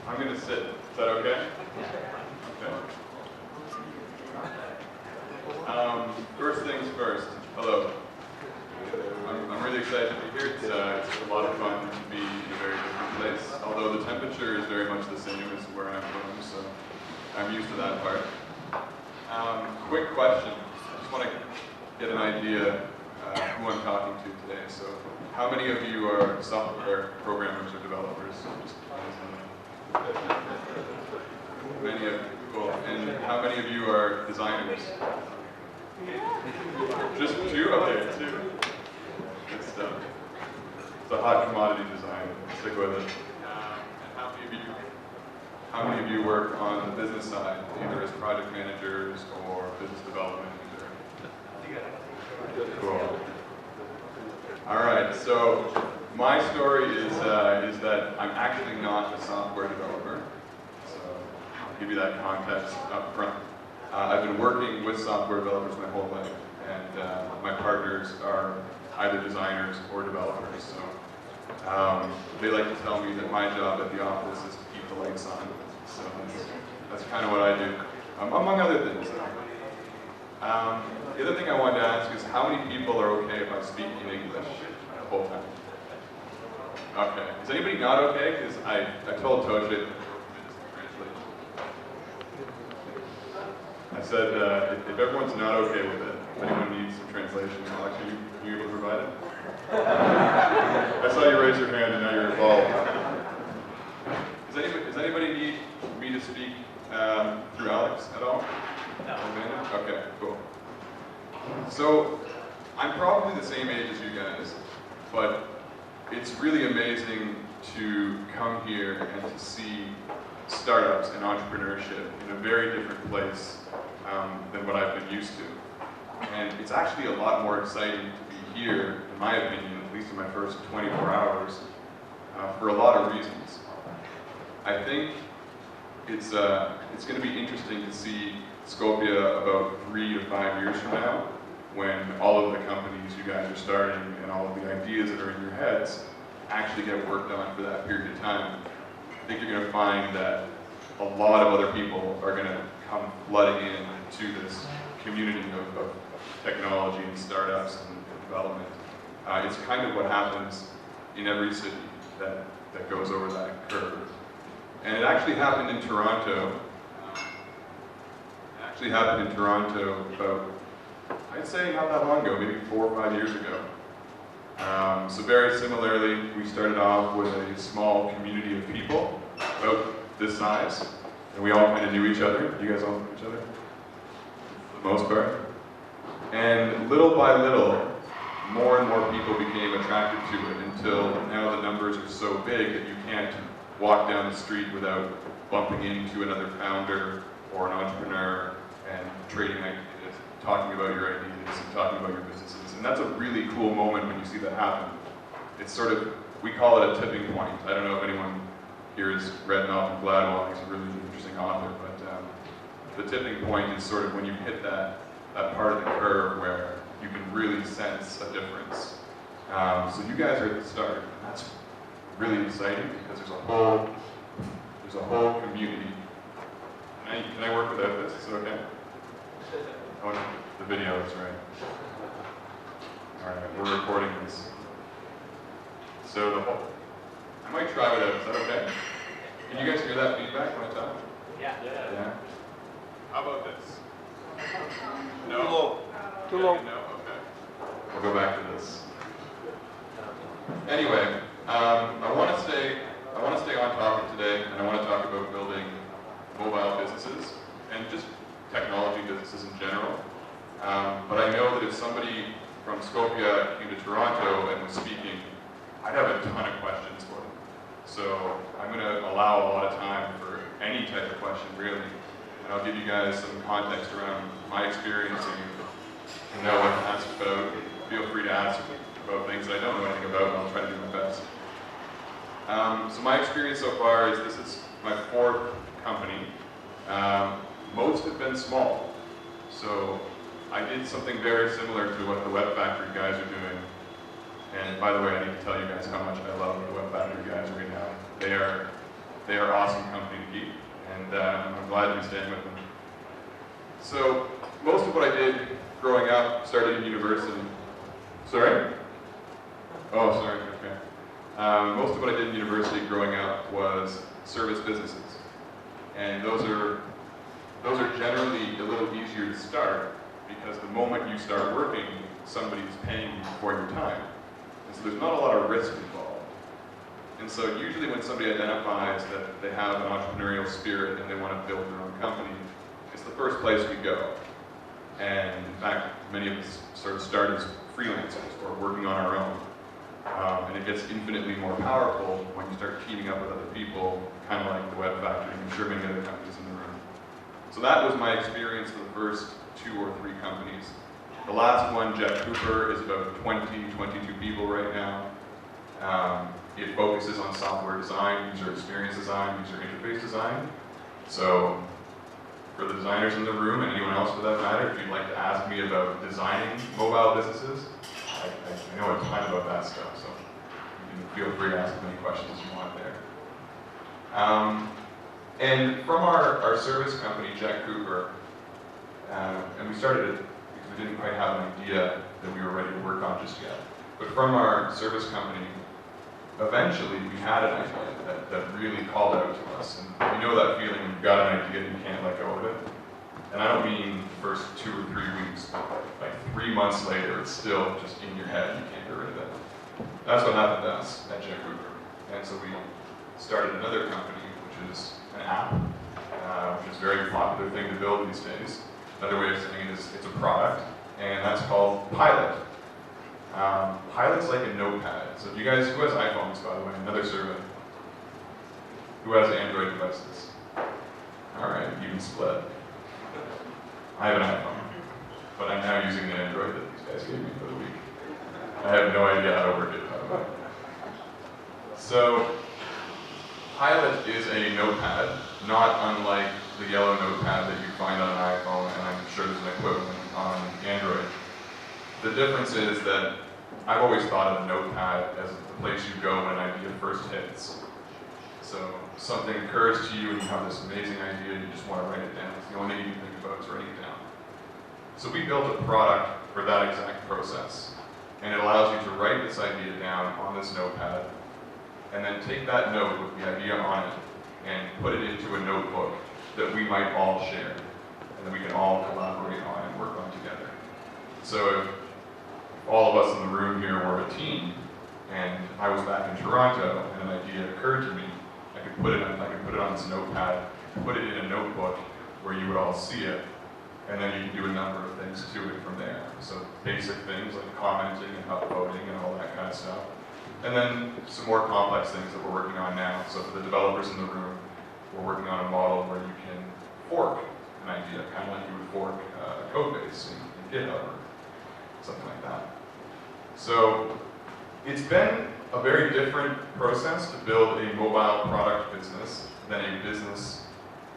I'm going to sit. Is that okay? Okay. First things first. Hello. I'm really excited to be here. It's a lot of fun to be in a very different place. Although the temperature is very much the same as where I'm from, so I'm used to that part. Quick question. I just want to get an idea who I'm talking to today. So, how many of you are software programmers or developers? Many of you. Cool. And how many of you are designers? Just two? Okay, two. Good stuff. It's a hot commodity design. Stick with it. And how many of you work on the business side, either as project managers or business development? Cool. All right. So my story is that I'm actually not a software developer. So I'll give you that context up front. I've been working with software developers my whole life, and my partners are either designers or developers. So they like to tell me that my job at the office is to keep the lights on. So that's kind of what I do, among other things. The other thing I wanted to ask is how many people are okay if I speak in English the whole time? Okay. Is anybody not okay? Because I told Tosha. I said, if everyone's not okay with it, if anyone needs some translation, Alex, are you able to provide it? I saw you raise your hand and now you're involved. Does anybody need me to speak through Alex at all? No. Okay, cool. So, I'm probably the same age as you guys, but it's really amazing to come here and to see startups and entrepreneurship in a very different place than what I've been used to. And it's actually a lot more exciting to be here, in my opinion, at least in my first 24 hours, for a lot of reasons. I think it's going to be interesting to see Skopje about 3 to 5 years from now, when all of the companies you guys are starting and all of the ideas that are in your heads actually get worked on for that period of time. I think you're going to find that a lot of other people are going to come flooding in to this community of technology and startups and development. It's kind of what happens in every city that goes over that curve. And it actually happened in Toronto. About, I'd say not that long ago, maybe 4 or 5 years ago. So very similarly, we started off with a small community of people, about this size, and we all kind of knew each other. You guys all knew each other? For the most part. And little by little, more and more people became attracted to it until now the numbers are so big that you can't walk down the street without bumping into another founder or an entrepreneur and trading ideas, talking about your ideas and talking about your businesses. And that's a really cool moment when you see that happen. It's sort of, we call it a tipping point. I don't know if anyone here has read Malcolm Gladwell. He's a really interesting author, but the tipping point is sort of when you hit that part of the curve where you can really sense a difference. So you guys are at the start, and that's really exciting because there's a whole community. Can I work without this? Is it okay? Oh, the video is right. All right, we're recording this. So I might try without. Is that okay? Can you guys hear that feedback when I talk? Yeah. How about this? No. Too low. Too low. No. Okay. We'll go back to this. Anyway, I want to stay on topic today, and I want to talk about building mobile businesses and just technology businesses in general. But I know that if somebody from Skopje came to Toronto and was speaking, I'd have a ton of questions for them. So I'm going to allow a lot of time for any type of question, really. And I'll give you guys some context around my experience, and you know what to ask about. Feel free to ask about things that I don't know anything about, and I'll try to do my best. So my experience so far is this is my 4th company. Most have been small. So I did something very similar to what the Web Factory guys are doing. And by the way, I need to tell you guys how much I love the Web Factory guys right now. They are awesome company to keep, and I'm glad to be staying with them. So most of what I did growing up started in university. Sorry? Oh, sorry, okay. Most of what I did in university growing up was service businesses. And those are generally a little easier to start because the moment you start working, somebody's paying you for your time. And so there's not a lot of risk involved. And so usually when somebody identifies that they have an entrepreneurial spirit and they want to build their own company, it's the first place we go. And in fact, many of us sort of start as freelancers or working on our own. And it gets infinitely more powerful when you start teaming up with other people, kind of like the Web Factory, and I'm sure many other companies in the room. So that was my experience for the first 2 or 3 companies. The last one, Jet Cooper, is about 22 people right now. It focuses on software design, user experience design, user interface design. So for the designers in the room, and anyone else for that matter, if you'd like to ask me about designing mobile businesses, I know a ton about that stuff, so you can feel free to ask as many questions as you want there. And from our service company, Jet Cooper, and we started it because we didn't quite have an idea that we were ready to work on just yet. But from our service company, eventually we had an idea that really called out to us. And you know that feeling when you've got an idea and you can't let go of it? And I don't mean the first 2 or 3 weeks, but like 3 months later, it's still just in your head, you can't get rid of it. That's what happened to us at Jet Cooper. And so we started another company, which is an app, which is a very popular thing to build these days. Another way of saying it is it's a product, and that's called Pilot. Pilot's like a notepad. So you guys, who has iPhones, by the way? Another survey. Who has Android devices? All right, even split. I have an iPhone, but I'm now using the Android that these guys gave me for the week. I have no idea how to work it, by the way. So, Pilot is a notepad, not unlike the yellow notepad that you find on an iPhone, and I'm sure there's an equivalent on Android. The difference is that I've always thought of a notepad as the place you go when an idea first hits. So something occurs to you and you have this amazing idea and you just want to write it down. It's the only thing you can think about is writing it down. So we built a product for that exact process. And it allows you to write this idea down on this notepad and then take that note with the idea on it and put it into a notebook that we might all share and that we can all collaborate on and work on together. So if all of us in the room here were a team and I was back in Toronto and an idea occurred to me, I could put it on this notepad, put it in a notebook where you would all see it, and then you can do a number of things to it from there. So basic things like commenting and upvoting and all that kind of stuff. And then some more complex things that we're working on now. So for the developers in the room, we're working on a model where you can fork an idea, kind of like you would fork a code base in GitHub or something like that. So it's been a very different process to build a mobile product business than a business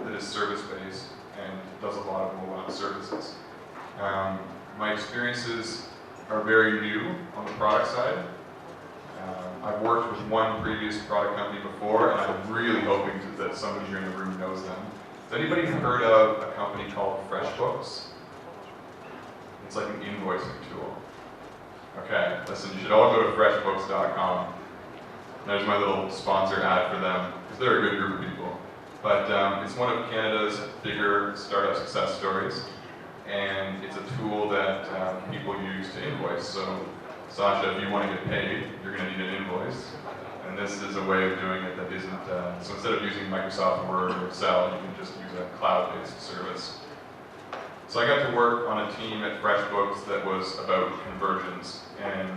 that is service-based and does a lot of mobile services. My experiences are very new on the product side. I've worked with one previous product company before, and I'm really hoping that somebody here in the room knows them. Has anybody heard of a company called FreshBooks? It's like an invoicing tool. Okay, listen, you should all go to freshbooks.com. There's my little sponsor ad for them, because they're a good group of people. But it's one of Canada's bigger startup success stories, and it's a tool that people use to invoice. So, Sasha, if you want to get paid, you're going to need an invoice. And this is a way of doing it that isn't, so instead of using Microsoft Word or Excel, you can just use a cloud-based service. So I got to work on a team at FreshBooks that was about conversions. And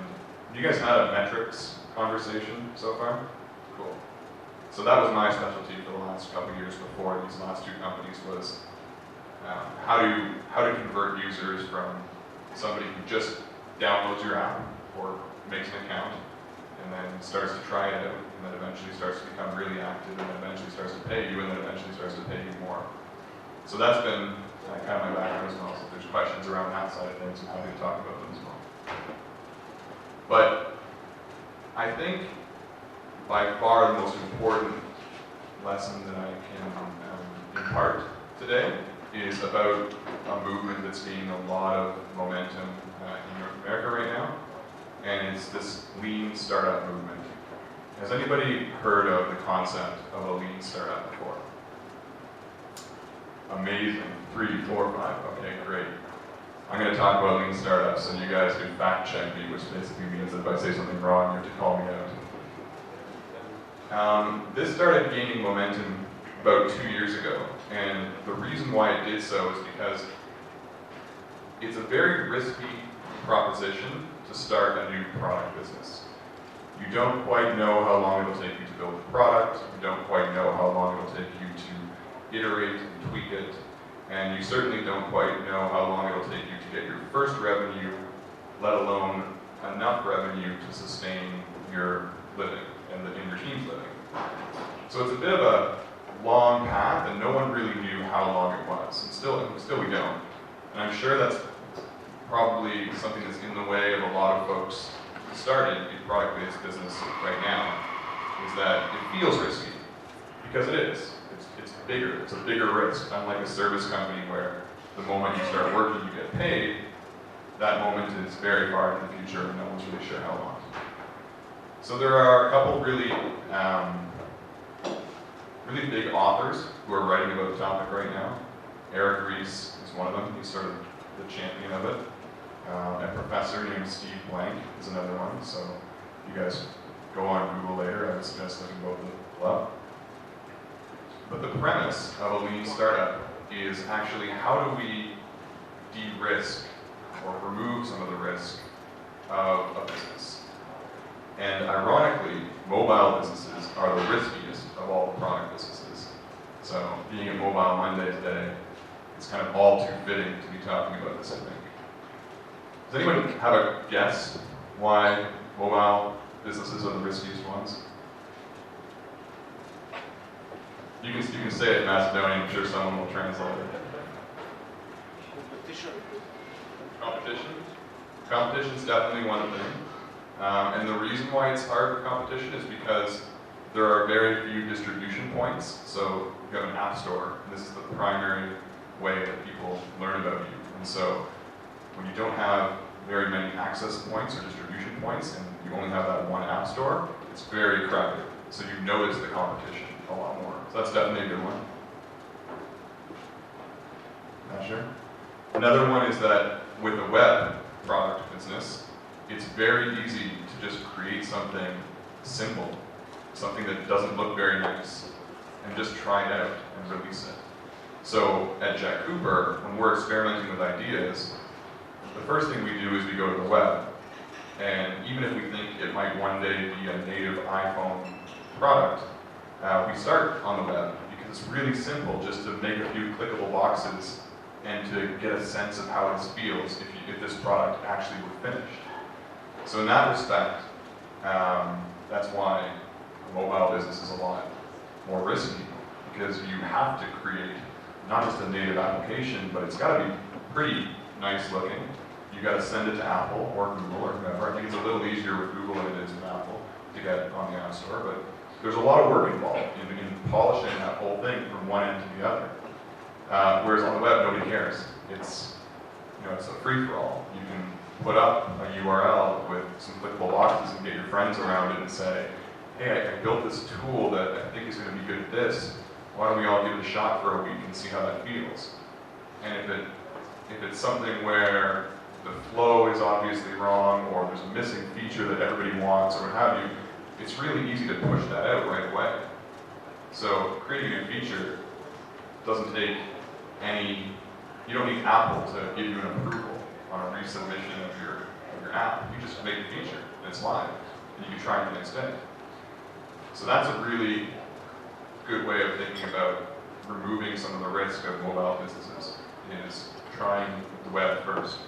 you guys had a metrics conversation so far? Cool. So that was my specialty for the last couple of years before these last 2 companies was how to convert users from somebody who just downloads your app or makes an account and then starts to try it out and then eventually starts to become really active and then eventually starts to pay you and then eventually starts to pay you more. So that's been kind of my background as well. So if there's questions around that side of things, I'm happy to talk about them as well. But I think by far the most important lesson that I can impart today is about a movement that's gaining a lot of momentum in North America right now, and it's this lean startup movement. Has anybody heard of the concept of a lean startup before? Amazing. 3, 4, 5. Okay, great. I'm going to talk about lean startups, and you guys can fact check me, which basically means that if I say something wrong, you have to call me out. This started gaining momentum about 2 years ago, and the reason why it did so is because it's a very risky proposition to start a new product business. You don't quite know how long it'll take you to build the product, you don't quite know how long it'll take you to iterate and tweak it, and you certainly don't quite know how long it'll take you to get your first revenue, let alone enough revenue to sustain your living and your team's living. So it's a bit of a long path, and no one really knew how long it was, and still we don't. And I'm sure that's probably something that's in the way of a lot of folks starting a product-based business right now, is that it feels risky, because it is. It's bigger, it's a bigger risk, unlike a service company where the moment you start working you get paid, that moment is very far in the future and no one's really sure how long. So there are a couple really big authors who are writing about the topic right now. Eric Ries is one of them, he's sort of the champion of it. A professor named Steve Blank is another one, so you guys go on Google later, I would suggest looking both of them up. But the premise of a lean startup is actually how do we de-risk or remove some of the risk of a business. And ironically, mobile businesses are the riskiest of all the product businesses. So being a Mobile Monday today, it's kind of all too fitting to be talking about this, I think. Does anyone have a guess why mobile businesses are the riskiest ones? You can say it in Macedonian, I'm sure someone will translate it. Competition? Competition is definitely one thing. And the reason why it's hard for competition is because there are very few distribution points. So you have an app store, and this is the primary way that people learn about you. And so when you don't have very many access points or distribution points, and you only have that one app store, it's very crowded. So you notice the competition a lot more. So that's definitely a good one. Not sure. Another one is that with a web product business, it's very easy to just create something simple, something that doesn't look very nice, and just try it out and release it. So at Jack Cooper, when we're experimenting with ideas, the first thing we do is we go to the web. And even if we think it might one day be a native iPhone product, we start on the web because it's really simple just to make a few clickable boxes and to get a sense of how this feels if this product actually were finished. So in that respect, that's why a mobile business is a lot more risky, because you have to create not just a native application, but it's got to be pretty nice looking. You got to send it to Apple or Google or whoever. I think it's a little easier with Google than it is with Apple to get on the App Store, but there's a lot of work involved in polishing that whole thing from one end to the other. Whereas on the web, nobody cares. It's a free-for-all. You can put up a URL with some clickable boxes and get your friends around it and say, hey, I built this tool that I think is going to be good at this. Why don't we all give it a shot for a week and see how that feels? And if it's something where the flow is obviously wrong, or there's a missing feature that everybody wants, or what have you, it's really easy to push that out right away. So creating a feature doesn't take you don't need Apple to give you an approval on a resubmission of your app. You just make the feature, and it's live, and you can try it the next day. So that's a really good way of thinking about removing some of the risk of mobile businesses, is trying the web first.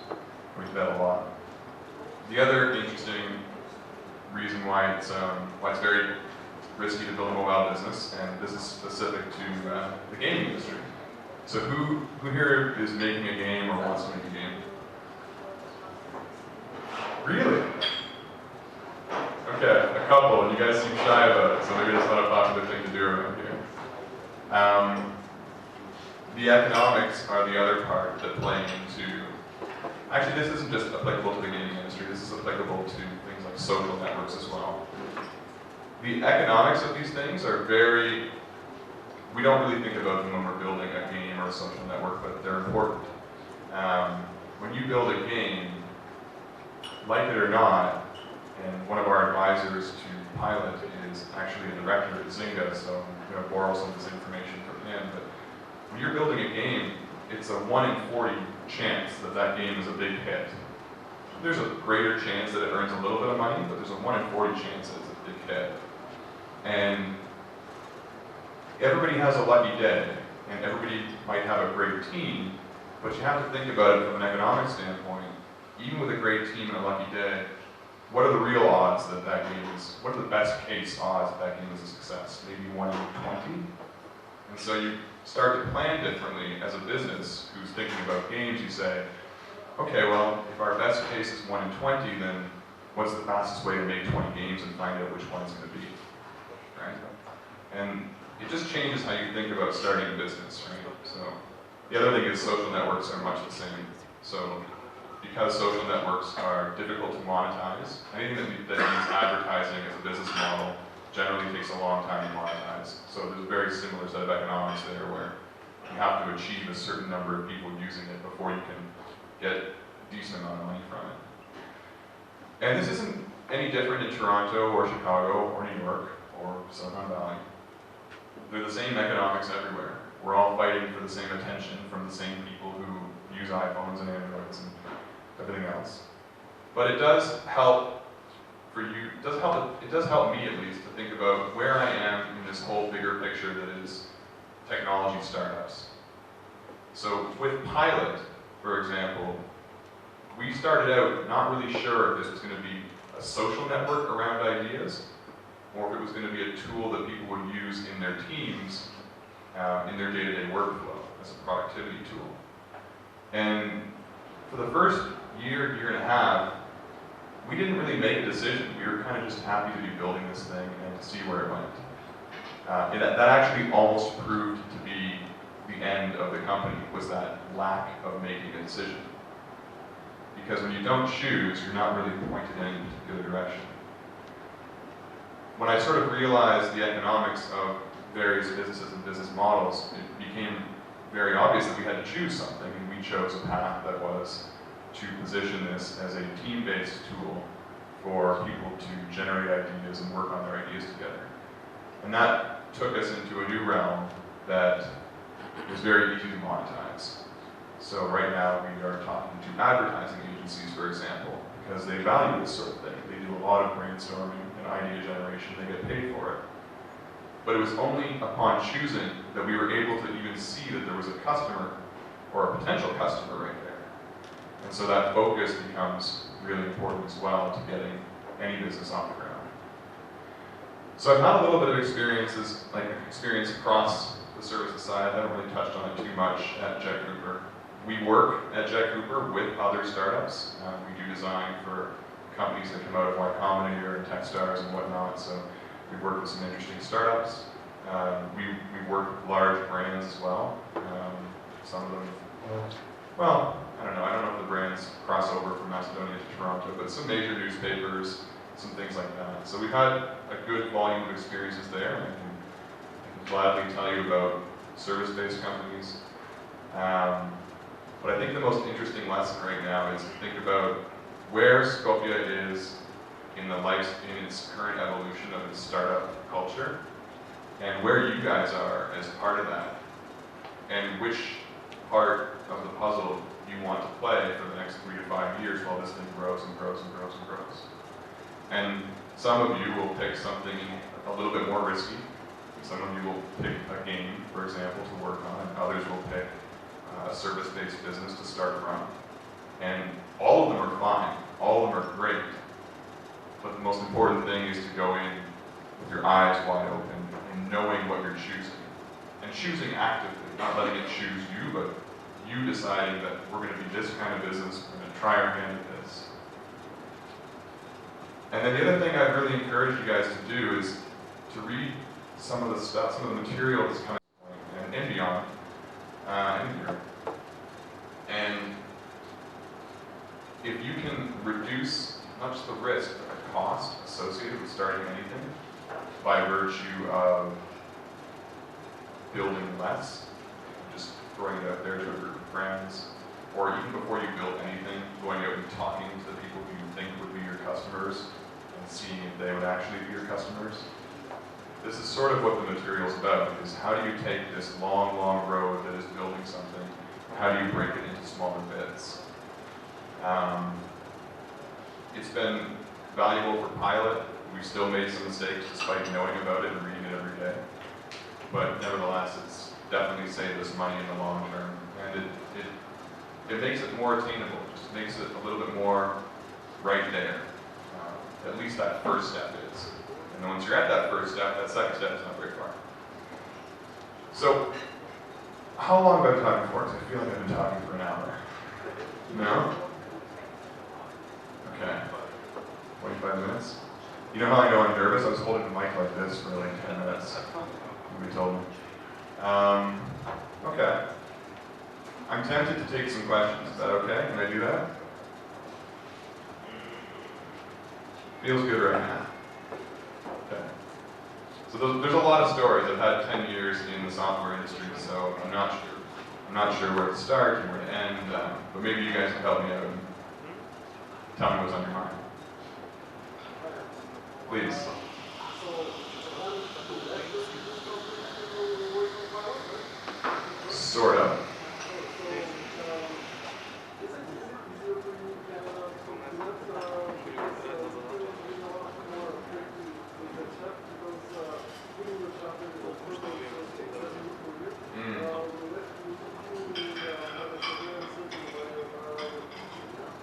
We do that a lot. The other interesting reason why it's very risky to build a mobile business, and this is specific to the gaming industry. So who here is making a game or wants to make a game? Really? Okay, a couple, and you guys seem shy about it, so maybe that's not a popular thing to do around here. The economics are the other part that play into, actually this isn't just applicable to the gaming industry, this is applicable to things like social networks as well. The economics of these things are very, we don't really think about them when we're building a game or a social network, but they're important. When you build a game, like it or not, and one of our advisors to Pilot is actually a director at Zynga, so I'm going to borrow some of this information from him. But when you're building a game, it's a 1 in 40 chance that that game is a big hit. There's a greater chance that it earns a little bit of money, but there's a 1 in 40 chance that it's a big hit. And everybody has a lucky day, and everybody might have a great team, but you have to think about it from an economic standpoint. Even with a great team and a lucky day, what are the real odds that that game is, what are the best case odds that that game is a success? Maybe 1 in 20? And so you start to plan differently as a business who's thinking about games. You say, okay, well, if our best case is 1 in 20, then what's the fastest way to make 20 games and find out which one it's going to be, right? And it just changes how you think about starting a business, right? So the other thing is social networks are much the same. So because social networks are difficult to monetize, anything that needs advertising as a business model generally takes a long time to monetize. So there's a very similar set of economics there where you have to achieve a certain number of people using it before you can get a decent amount of money from it. And this isn't any different in Toronto or Chicago or New York or Silicon Valley. They're the same economics everywhere. We're all fighting for the same attention from the same people who use iPhones and Androids and everything else. But it does help for you, it does help me at least to think about where I am in this whole bigger picture that is technology startups. So with Pilot, for example, we started out not really sure if this was going to be a social network around ideas, or if it was going to be a tool that people would use in their teams, in their day-to-day workflow as a productivity tool. And for the first year and a half, we didn't really make a decision. We were kind of just happy to be building this thing and to see where it went. That actually almost proved to be the end of the company, was that lack of making a decision. Because when you don't choose, you're not really pointed in a particular direction. When I sort of realized the economics of various businesses and business models, it became very obvious that we had to choose something, and we chose a path that was to position this as a team-based tool for people to generate ideas and work on their ideas together. And that took us into a new realm that was very easy to monetize. So right now we are talking to advertising agencies, for example, because they value this sort of thing. They do a lot of brainstorming and idea generation, they get paid for it. But it was only upon choosing that we were able to even see that there was a customer or a potential customer right there. And so that focus becomes really important as well to getting any business off the ground. So I've had a little bit of experience across the services side. I haven't really touched on it too much at Jet Cooper. We work at Jet Cooper with other startups. We do design for companies that come out of Y Combinator and Techstars and whatnot. So we've worked with some interesting startups. We work with large brands as well. Some of them, well, I don't know if the brands cross over from Macedonia to Toronto, but some major newspapers, some things like that. So we've had a good volume of experiences there. I can gladly tell you about service-based companies. But I think the most interesting lesson right now is to think about where Skopje is in its current evolution of its startup culture, and where you guys are as part of that, and which part of the puzzle you want to play for the next 3 to 5 years while this thing grows and grows and grows and grows. And some of you will pick something a little bit more risky. Some of you will pick a game, for example, to work on, and others will pick a service-based business to start from. And all of them are fine. All of them are great. But the most important thing is to go in with your eyes wide open and knowing what you're choosing. And choosing actively, not letting it choose you, but you deciding that we're going to be this kind of business, we're going to try our hand at this. And then the other thing I'd really encourage you guys to do is to read some of the stuff, some of the material that's coming. much the risk, but the cost associated with starting anything by virtue of building less, just throwing it out there to a group of friends, or even before you build anything, going out and talking to the people who you think would be your customers and seeing if they would actually be your customers. This is sort of what the material is about, is how do you take this long, long road that is building something, how do you break it into smaller bits? It's been valuable for pilot. We've still made some mistakes despite knowing about it and reading it every day. But nevertheless, it's definitely saved us money in the long term. And it makes it more attainable, just makes it a little bit more right there. At least that first step is. And then once you're at that first step, that second step is not very far. So, how long have I been talking for? Because I feel like I've been talking for an hour. No? Okay. 25 minutes? You know how I know I'm nervous? I was holding the mic like this for like 10 minutes. Nobody told me. Okay. I'm tempted to take some questions. Is that okay? Can I do that? Feels good right now. Okay. So there's a lot of stories. I've had 10 years in the software industry, so I'm not sure where to start and where to end. But maybe you guys can help me out and tell me what's on your mind. Please. Sort of.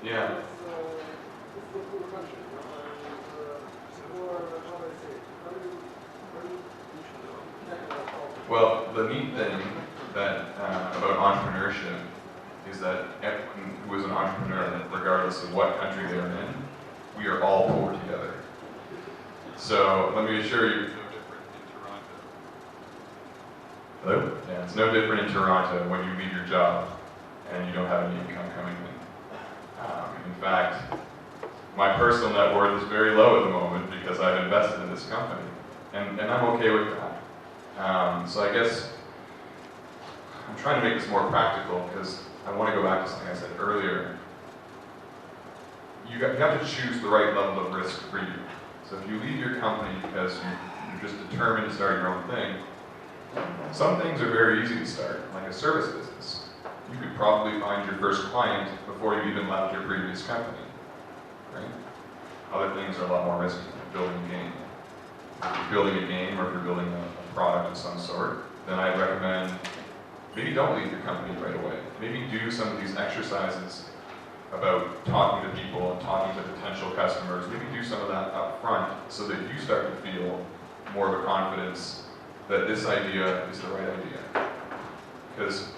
Yeah. Well, the neat thing that about entrepreneurship is that everyone who is an entrepreneur, regardless of what country they're in, we are all poor together. So let me assure you, it's no different in Toronto. Hello? Yeah, it's no different in Toronto when you leave your job and you don't have any income coming in. In fact, my personal net worth is very low at the moment because I've invested in this company, and I'm okay with that. So I guess I'm trying to make this more practical because I want to go back to something I said earlier. You have to choose the right level of risk for you. So if you leave your company because you're just determined to start your own thing, some things are very easy to start, like a service business. You could probably find your first client before you even left your previous company, right? Other things are a lot more risky, like building a game. If you're building a game or if you're building a product of some sort, then I'd recommend maybe don't leave your company right away. Maybe do some of these exercises about talking to people and talking to potential customers. Maybe do some of that up front so that you start to feel more of a confidence that this idea is the right idea. Because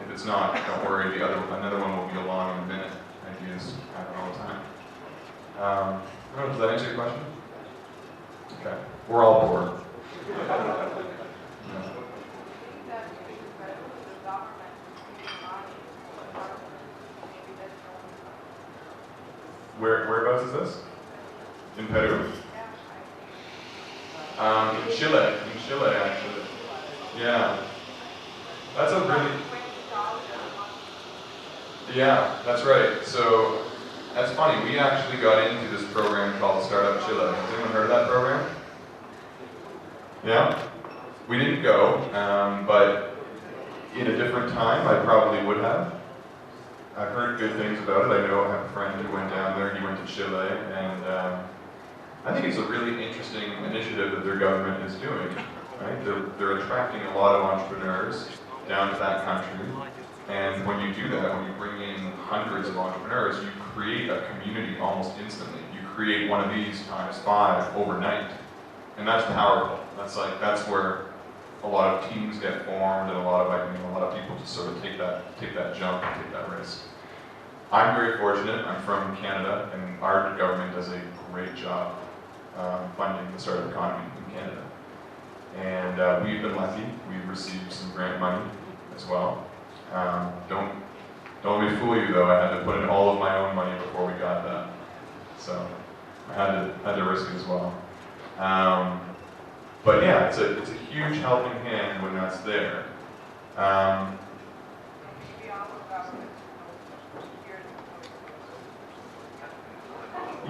if it's not, don't worry, another one will be along in a minute. Ideas happen all the time. I don't know, does that answer your question? Okay. We're all bored. Whereabouts is this? In Peru. In Chile actually. Yeah. That's a really... Yeah, that's right. So, that's funny. We actually got into this program called Startup Chile. Has anyone heard of that program? Yeah? We didn't go, but in a different time, I probably would have. I've heard good things about it. I know I have a friend who went down there. He went to Chile, and I think it's a really interesting initiative that their government is doing. Right? They're attracting a lot of entrepreneurs down to that country, and when you do that, when you bring in hundreds of entrepreneurs, you create a community almost instantly. You create one of these times 5 overnight, and that's powerful. That's where a lot of teams get formed, and a lot of people just sort of take that jump and take that risk. I'm very fortunate. I'm from Canada, and our government does a great job funding the startup economy in Canada. And we've been lucky. We've received some grant money as well. Don't let me fool you though. I had to put in all of my own money before we got that. So I had to risk it as well. But yeah, it's a huge helping hand when that's there.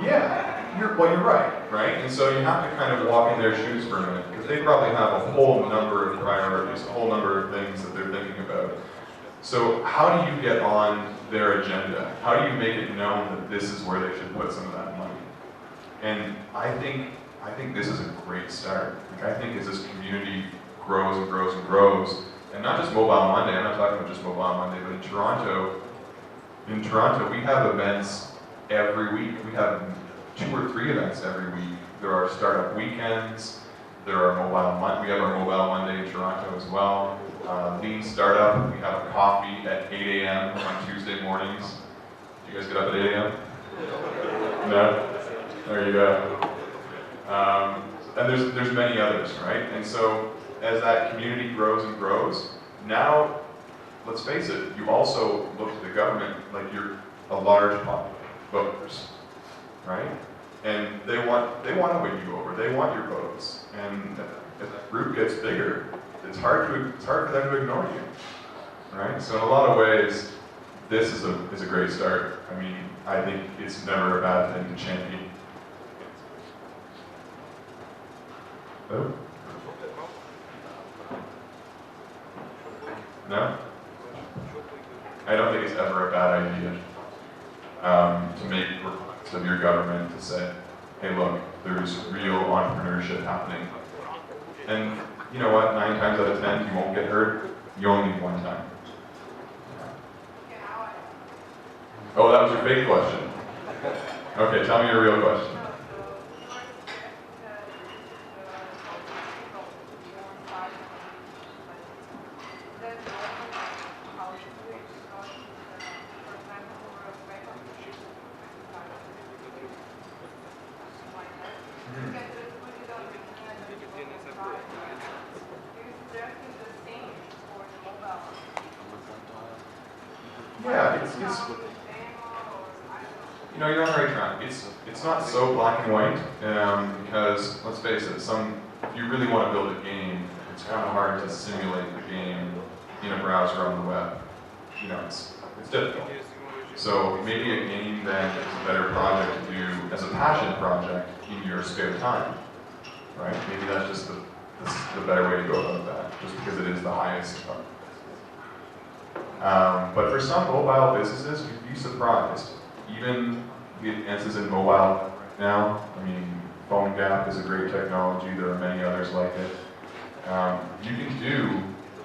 Yeah, you're right? And so you have to kind of walk in their shoes for a minute, because they probably have a whole number of priorities, a whole number of things that they're thinking about. So how do you get on their agenda? How do you make it known that this is where they should put some of that money? And I think this is a great start. Like, I think as this community grows and grows and grows, and not just Mobile Monday, I'm not talking about just Mobile Monday, but in Toronto we have events every week. We have 2 or 3 events every week. There are startup weekends, we have our Mobile Monday in Toronto as well. Lean Startup, we have a coffee at 8 a.m. on Tuesday mornings. Do you guys get up at 8 a.m.? No? There you go. And there's many others, right? And so as that community grows and grows, now, let's face it, you also look to the government like you're a large pot of voters, right? And they want to win you over. They want your votes. And as that group gets bigger, it's hard for them to ignore you, right? So in a lot of ways, this is a great start. I mean, I think it's never a bad thing to champion. Oh? No? I don't think it's ever a bad idea to make requests of your government to say, hey look, there's real entrepreneurship happening. And you know what, 9 times out of 10 you won't get hurt, you only need 1 time. Oh, that was your fake question. Okay, tell me your real question. Yeah, you know, you're on the right track. It's not so black and white, because let's face it, if you really want to build a game, it's kind of hard to simulate the game in a browser on the web. You know, it's difficult. So maybe a game then is a better project to do as a passion project in your spare time, right? Maybe that's just the better way to go about that, just because it is the highest part. But for some mobile businesses, you'd be surprised. Even the advances in mobile now, I mean, PhoneGap is a great technology, there are many others like it. You can do,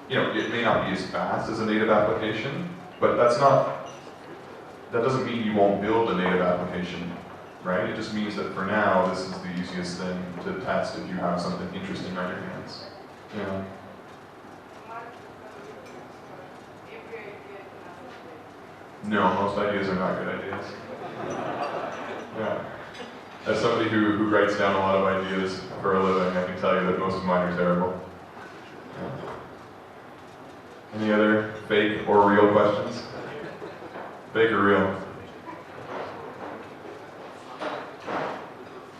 you know, it may not be as fast as a native application, but that doesn't mean you won't build a native application, right? It just means that for now, this is the easiest thing to test if you have something interesting on your hands. Yeah. No, most ideas are not good ideas. Yeah. As somebody who writes down a lot of ideas for a living, I can tell you that most of mine are terrible. Yeah. Any other fake or real questions? Fake or real?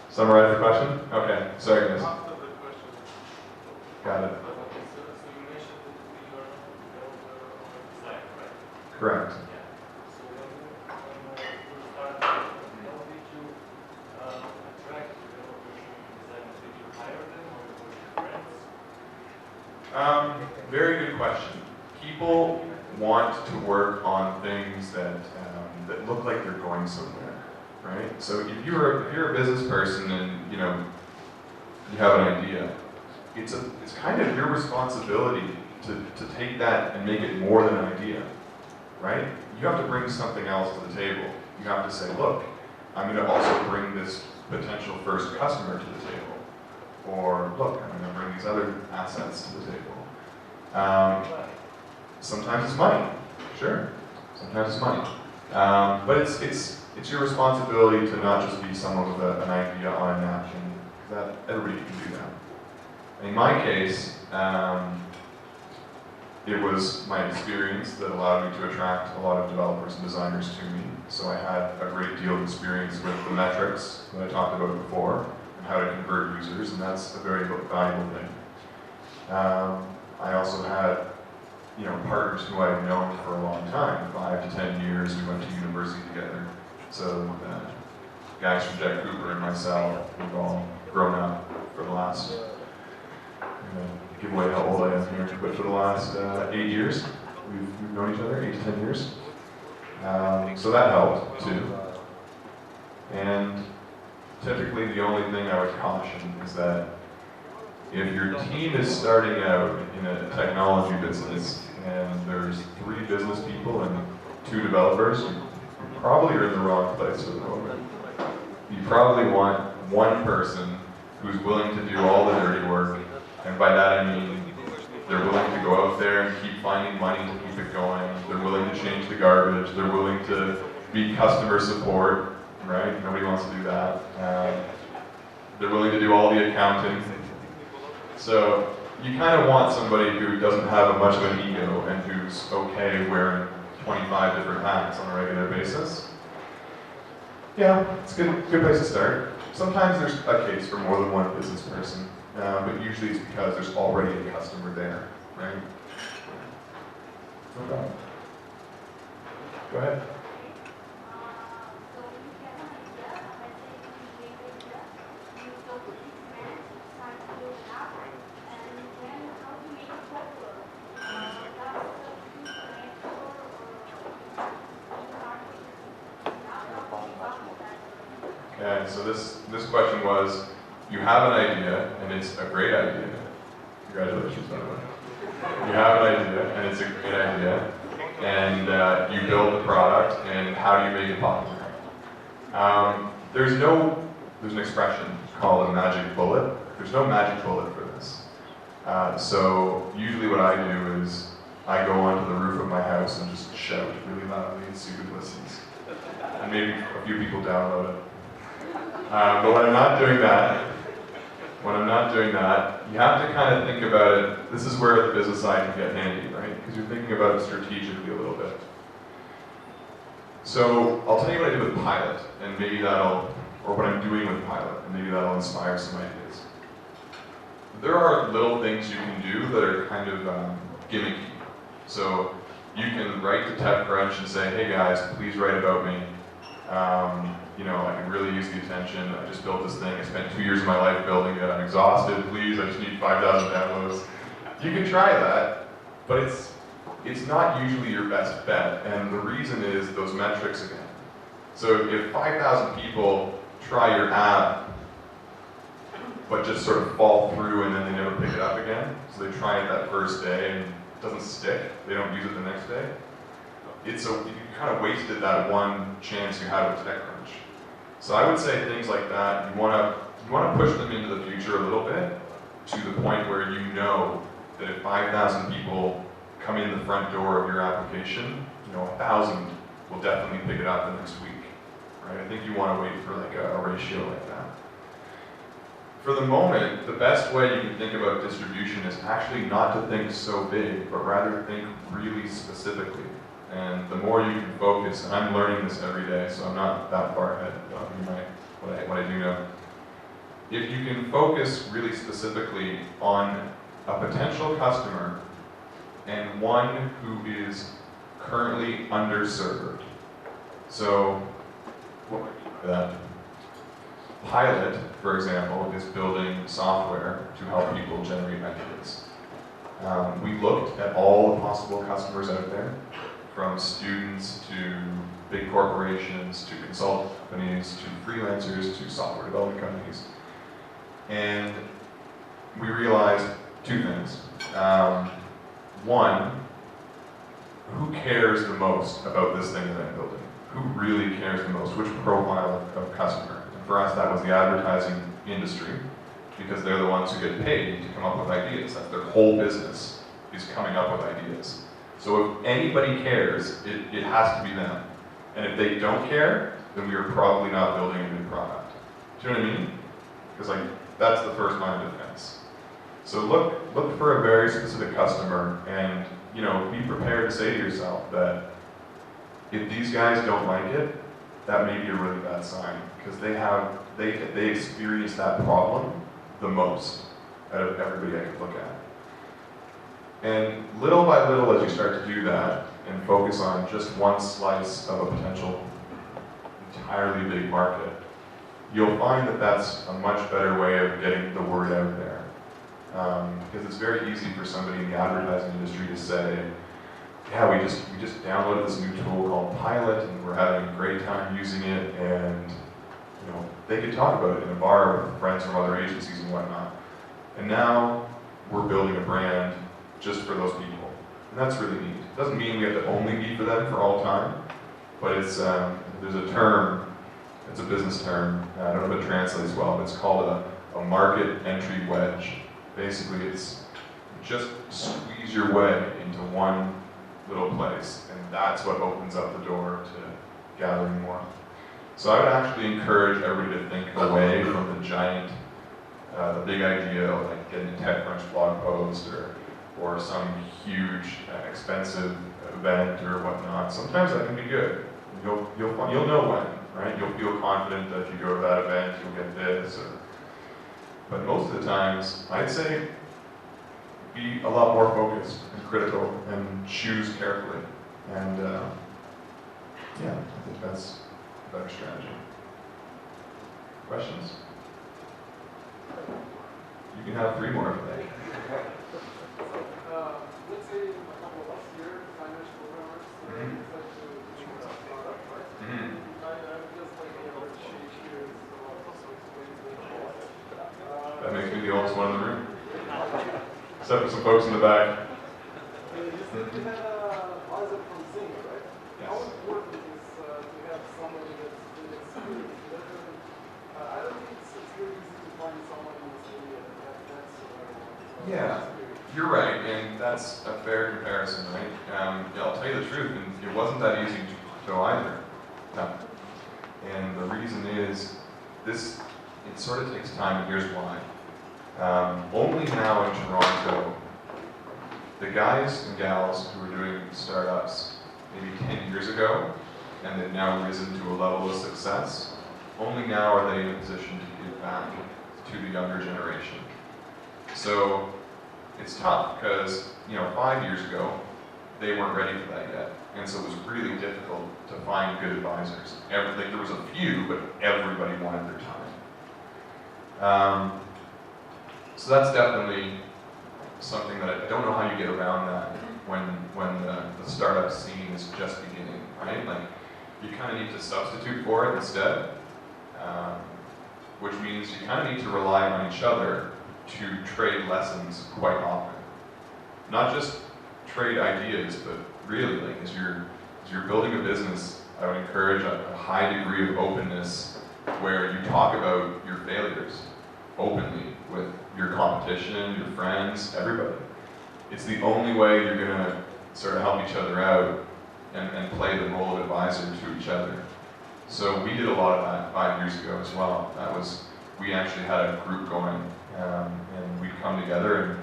Summarize the question? Okay, sorry guys. Got it. Correct. Very good question. People want to work on things that look like they're going somewhere, right? So if you're a business person and you have an idea, it's kind of your responsibility to take that and make it more than an idea, right? You have to bring something else to the table. You have to say, look, I'm going to also bring this potential first customer to the table. Or, look, I'm going to bring these other assets to the table. Sometimes it's money, sure. Sometimes it's money. But it's your responsibility to not just be someone with an idea on a napkin. That everybody can do that. In my case, it was my experience that allowed me to attract a lot of developers and designers to me. So I had a great deal of experience with the metrics that I talked about before, and how to convert users, and that's a very valuable thing. I also had, partners who I've known for a long time, 5 to 10 years. We went to university together. So guys from Jack Cooper and myself, we've all grown up for the last, give away how old I am here, but for the last 8 years, we've known each other, 8 to 10 years. So that helped too. And typically the only thing I would caution is that if your team is starting out in a technology business and there's 3 business people and 2 developers, you probably are in the wrong place for the moment. You probably want one person who's willing to do all the dirty work, and by that I mean they're willing to go out there and keep finding money to keep it going, they're willing to change the garbage, they're willing to be customer support, right? Nobody wants to do that. They're willing to do all the accounting. So you kind of want somebody who doesn't have much of an ego and who's okay wearing 25 different hats on a regular basis. Yeah, it's a good place to start. Sometimes there's a case for more than one business person, but usually it's because there's already a customer there, right? No problem. Go ahead. Okay, so this question was, you have an idea, and it's a great idea. Congratulations, by the way. You have an idea, and it's a great idea, and you build the product, and how do you make it popular? There's an expression called a magic bullet. There's no magic bullet for this. So usually what I do is I go onto the roof of my house and just shout really loudly and see who listens. And maybe a few people download it. But when I'm not doing that, you have to kind of think about it. This is where the business side can get handy, right? Because you're thinking about it strategically a little bit. So I'll tell you what I did with Pilot, and maybe or what I'm doing with Pilot, and maybe that'll inspire some ideas. There are little things you can do that are kind of gimmicky. So you can write to TechCrunch and say, hey guys, please write about me. I can really use the attention. I just built this thing. I spent 2 years of my life building it. I'm exhausted. Please, I just need 5,000 downloads. You can try that, but it's not usually your best bet. And the reason is those metrics again. So if 5,000 people try your app, but just sort of fall through and then they never pick it up again, so they try it that first day and it doesn't stick, they don't use it the next day, you kind of wasted that one chance you had with TechCrunch. So I would say things like that, you want to push them into the future a little bit, to the point where you know that if 5,000 people come in the front door of your application, 1,000 will definitely pick it up the next week, right? I think you want to wait for like a ratio like that. For the moment, the best way you can think about distribution is actually not to think so big, but rather think really specifically. And the more you can focus, and I'm learning this every day, so I'm not that far ahead of what I do know. If you can focus really specifically on a potential customer and one who is currently underserved. So, that Pilot, for example, is building software to help people generate ideas. We looked at all the possible customers out there, from students to big corporations, to consulting companies, to freelancers, to software development companies. And we realized 2 things. One, who cares the most about this thing that I'm building? Who really cares the most? Which profile of customer? And for us, that was the advertising industry, because they're the ones who get paid to come up with ideas. That's their whole business, is coming up with ideas. So if anybody cares, it has to be them. And if they don't care, then we are probably not building a good product. Do you know what I mean? Because that's the first line of defense. So look for a very specific customer, and you know, be prepared to say to yourself that if these guys don't like it, that may be a really bad sign, because they experience that problem the most out of everybody I could look at. And little by little, as you start to do that and focus on just one slice of a potential entirely big market, you'll find that that's a much better way of getting the word out there. Because it's very easy for somebody in the advertising industry to say, yeah, we just downloaded this new tool called Pilot, and we're having a great time using it, and you know, they could talk about it in a bar with friends from other agencies and whatnot. And now we're building a brand just for those people. And that's really neat. It doesn't mean we have to only be for them for all time, but it's there's a term, it's a business term, I don't know if it translates well, but it's called a market entry wedge. Basically, it's just squeeze your way into one little place, and that's what opens up the door to gathering more. So I would actually encourage everybody to think away from the giant, the big idea of like getting a TechCrunch blog post or some huge, expensive event or whatnot. Sometimes that can be good. You'll know when, right? You'll feel confident that if you go to that event, you'll get this. But most of the times, I'd say be a lot more focused and critical and choose carefully. And yeah, I think that's a better strategy. Questions? You can have 3 more if you like. Let's say in a couple of us here, financial programmers, decide to do a startup, right? I'm just like the average age here, so also explains the process. That makes me the oldest one in the room. Except for some folks in the back. You said you had an advisor from Zing, right? Yes. How important is to have somebody that's been experienced? I don't think it's very easy to find someone in this area that sort of Yeah. experience. You're right, and that's a fair comparison, right? Yeah, I'll tell you the truth, and it wasn't that easy to either. No. And the reason is, it sort of takes time, and here's why. Only now in Toronto, the guys and gals who were doing startups maybe 10 years ago, and they've now risen to a level of success, only now are they in a position to give back to the younger generation. So it's tough because, 5 years ago, they weren't ready for that yet. And so it was really difficult to find good advisors. There was a few, but everybody wanted their time. So that's definitely something that I don't know how you get around that when the startup scene is just beginning, right? Like, you kind of need to substitute for it instead, which means you kind of need to rely on each other to trade lessons quite often. Not just trade ideas, but really, like, as you're building a business, I would encourage a high degree of openness where you talk about your failures openly with your competition, your friends, everybody. It's the only way you're gonna sort of help each other out and play the role of advisor to each other. So we did a lot of that 5 years ago as well. We actually had a group going, and we'd come together and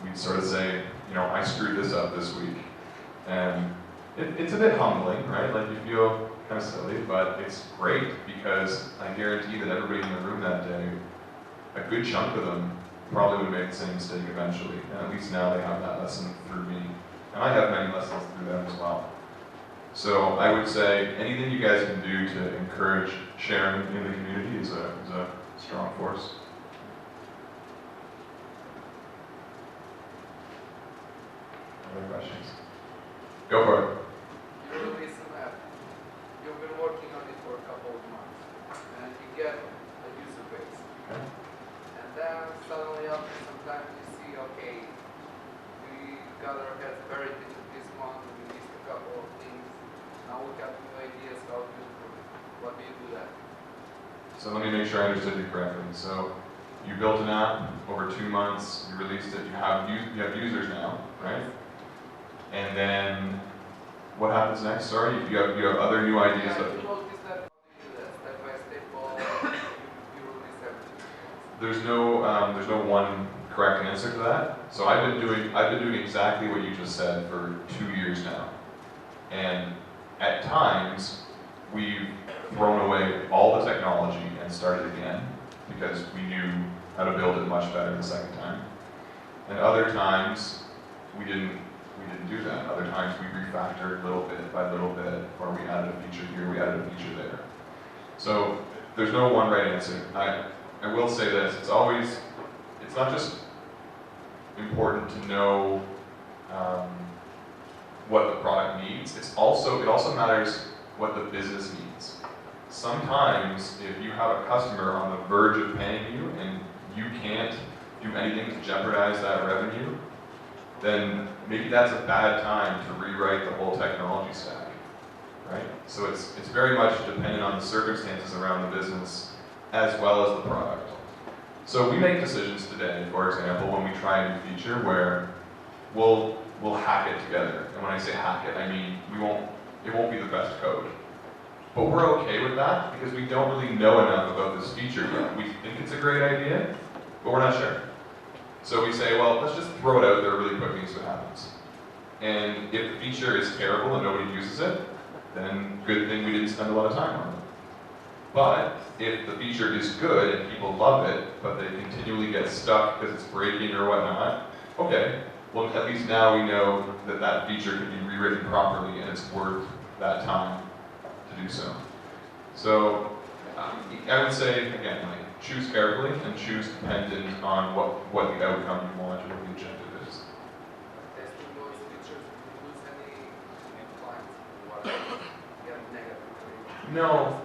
we'd sort of say, I screwed this up this week. And it's a bit humbling, right? Like, you feel kind of silly, but it's great because I guarantee that everybody in the room that day, a good chunk of them probably would have made the same mistake eventually. And at least now they have that lesson through me. And I have many lessons through them as well. So I would say anything you guys can do to encourage sharing in the community is a strong force. Other questions? Go for it. You release an app. You've been working on it for a couple of months, and you get a user base. Okay. And then suddenly after some time you see, okay, we got our heads buried into this one, we missed a couple of things. Now we have new ideas how to improve it. What do you do then? So let me make sure I understood you correctly. So you built an app over 2 months, you released it, you have users now, right? And then what happens next? Sorry, you have other new ideas. Yeah, you notice that, how do you do that? Step by step, you release everything. There's no one correct answer to that. So I've been doing exactly what you just said for 2 years now. And at times, we've thrown away all the technology and started again because we knew how to build it much better the second time. And other times, we didn't do that. Other times we refactored little bit by little bit, or we added a feature here, we added a feature there. So there's no one right answer. I will say this, it's not just important to know what the product needs, it also matters what the business needs. Sometimes if you have a customer on the verge of paying you and you can't do anything to jeopardize that revenue, then maybe that's a bad time to rewrite the whole technology stack, right? So it's very much dependent on the circumstances around the business as well as the product. So we make decisions today, for example, when we try a new feature where we'll hack it together. And when I say hack it, I mean it won't be the best code. But we're okay with that because we don't really know enough about this feature yet. We think it's a great idea, but we're not sure. So we say, well, let's just throw it out there really quickly and see what happens. And if the feature is terrible and nobody uses it, then good thing we didn't spend a lot of time on it. But if the feature is good and people love it, but they continually get stuck because it's breaking or whatnot, okay, well at least now we know that that feature can be rewritten properly and it's worth that time to do so. So I would say, again, choose carefully and choose dependent on what the outcome you want or what the objective is. Testing those features, do you lose any clients? What get negative? No.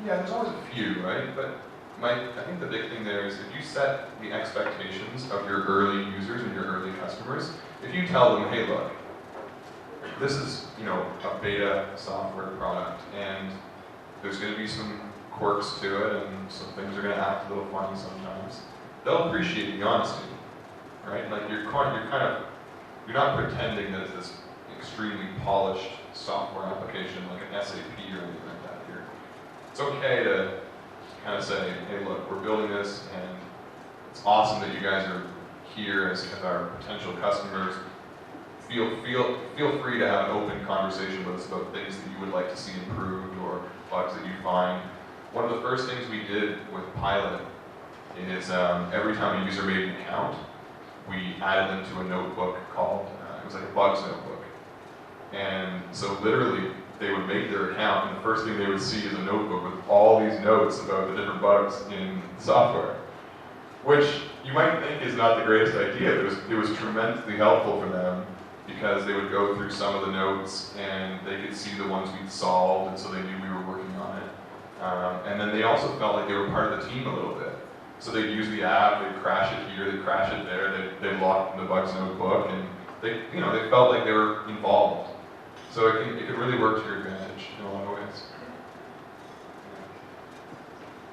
Yeah, there's always a few, right? But I think the big thing there is if you set the expectations of your early users and your early customers, if you tell them, hey, look, this is a beta software product, and there's going to be some quirks to it, and some things are going to act a little funny sometimes. They'll appreciate the honesty, right? Like you're not pretending that it's this extremely polished software application like an SAP or anything like that. It's okay to kind of say, hey, look, we're building this, and it's awesome that you guys are here as our potential customers. Feel free to have an open conversation with us about things that you would like to see improved or bugs that you find. One of the first things we did with Pilot is every time a user made an account, we added them to a notebook called, it was like a bugs notebook. And so literally, they would make their account, and the first thing they would see is a notebook with all these notes about the different bugs in software, which you might think is not the greatest idea. It was tremendously helpful for them because they would go through some of the notes and they could see the ones we'd solved, and so they knew we were working on it. And then they also felt like they were part of the team a little bit. So they'd use the app, they'd crash it here, they'd crash it there, they'd log in the bugs notebook, and they felt like they were involved. So it can really work to your advantage in a lot of ways.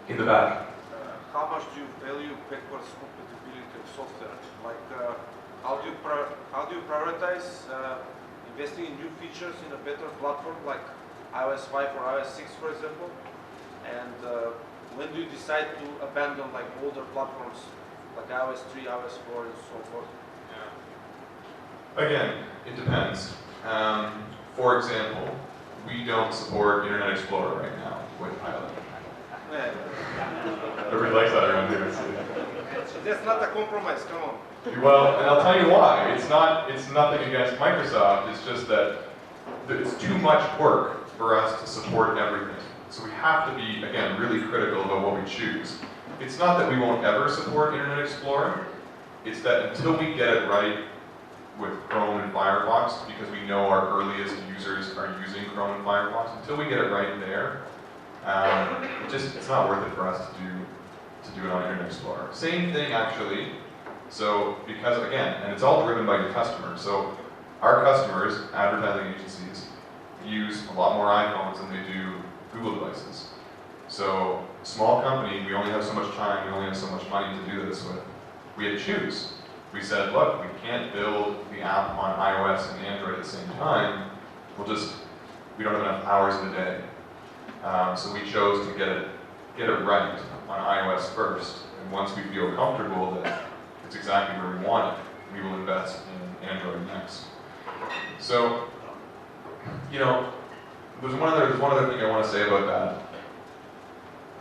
In the back. How much do you value backwards compatibility of software? Like, how do you prioritize investing in new features in a better platform like iOS 5 or iOS 6, for example? And when do you decide to abandon like older platforms like iOS 3, iOS 4, and so forth? Yeah. Again, it depends. For example, we don't support Internet Explorer right now with Pilot. Everybody likes that around here. That's not a compromise, come on. Well, and I'll tell you why. It's nothing against Microsoft, it's just that it's too much work for us to support everything. So we have to be, again, really critical about what we choose. It's not that we won't ever support Internet Explorer, it's that until we get it right with Chrome and Firefox, because we know our earliest users are using Chrome and Firefox, until we get it right there, it's not worth it for us to do it on Internet Explorer. Same thing actually, so because again, and it's all driven by your customers, so our customers, advertising agencies, use a lot more iPhones than they do Google devices. So small company, we only have so much time, we only have so much money to do this with. We had to choose. We said, look, we can't build the app on iOS and Android at the same time. We don't have enough hours in the day. So we chose to get it right on iOS first. And once we feel comfortable that it's exactly where we want it, we will invest in Android next. So, you know, there's one other thing I want to say about that.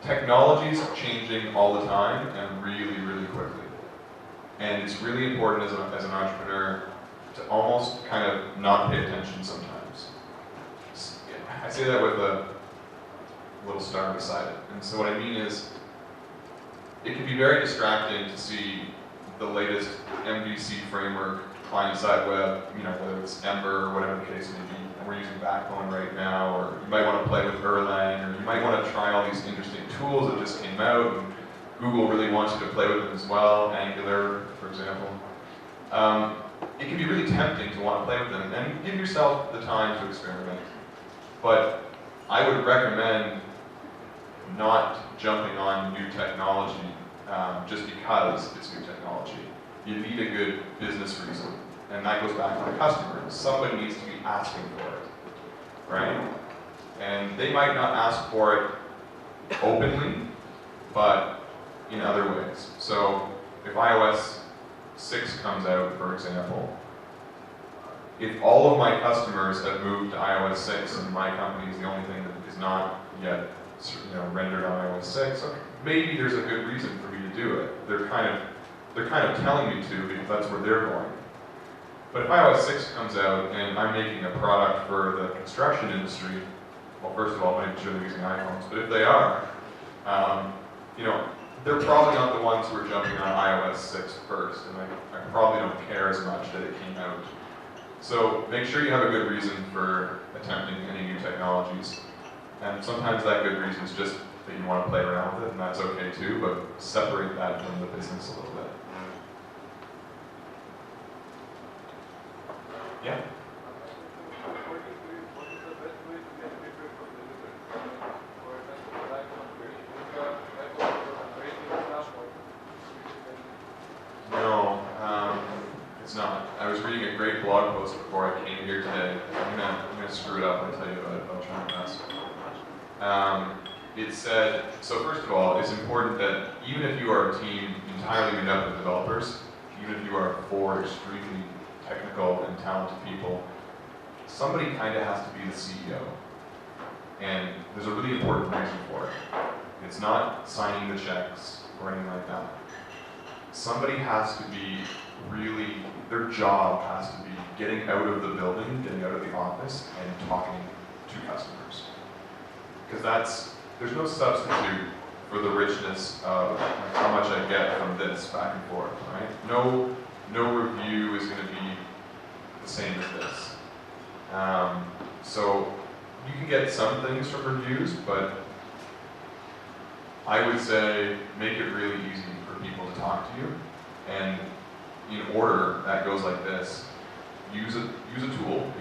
Technology's changing all the time and really, really quickly. And it's really important as an entrepreneur to almost kind of not pay attention sometimes. I say that with a little star beside it. And so what I mean is, it can be very distracting to see the latest MVC framework, client-side web, you know, whether it's Ember or whatever the case may be. And we're using Backbone right now, or you might want to play with Erlang, or you might want to try all these interesting tools that just came out, and Google really wants you to play with them as well, Angular, for example. It can be really tempting to want to play with them, and give yourself the time to experiment. But I would recommend not jumping on new technology just because it's new technology. You need a good business reason, and that goes back to the customer. Somebody needs to be asking for it, right? And they might not ask for it openly, but in other ways. So if iOS 6 comes out, for example, if all of my customers have moved to iOS 6 and my company is the only thing that is not yet rendered on iOS 6, okay, maybe there's a good reason for me to do it. They're kind of telling me to because that's where they're going. But if iOS 6 comes out and I'm making a product for the construction industry, well, first of all, making sure they're using iPhones, but if they are, they're probably not the ones who are jumping on iOS 6 first, and I probably don't care as much that it came out. So make sure you have a good reason for attempting any new technologies. And sometimes that good reason is just that you want to play around with it, and that's okay too, but separate that from the business a little bit. Yeah? What is the best way to get feedback from the user? For example, like on creating dashboard. No, it's not. I was reading a great blog post before I came here today. I'm gonna screw it up and tell you about it. I'll try my best. It said, so first of all, it's important that even if you are a team entirely made up of developers, even if you are 4 extremely technical and talented people, somebody kind of has to be the CEO. And there's a really important reason for it. It's not signing the checks or anything like that. Somebody has to be really, their job has to be getting out of the building, getting out of the office, and talking to customers. Because there's no substitute for the richness of how much I get from this back and forth, right? No review is going to be the same as this. So you can get some things from reviews, but I would say make it really easy for people to talk to you. And in order, that goes like this. Use a tool,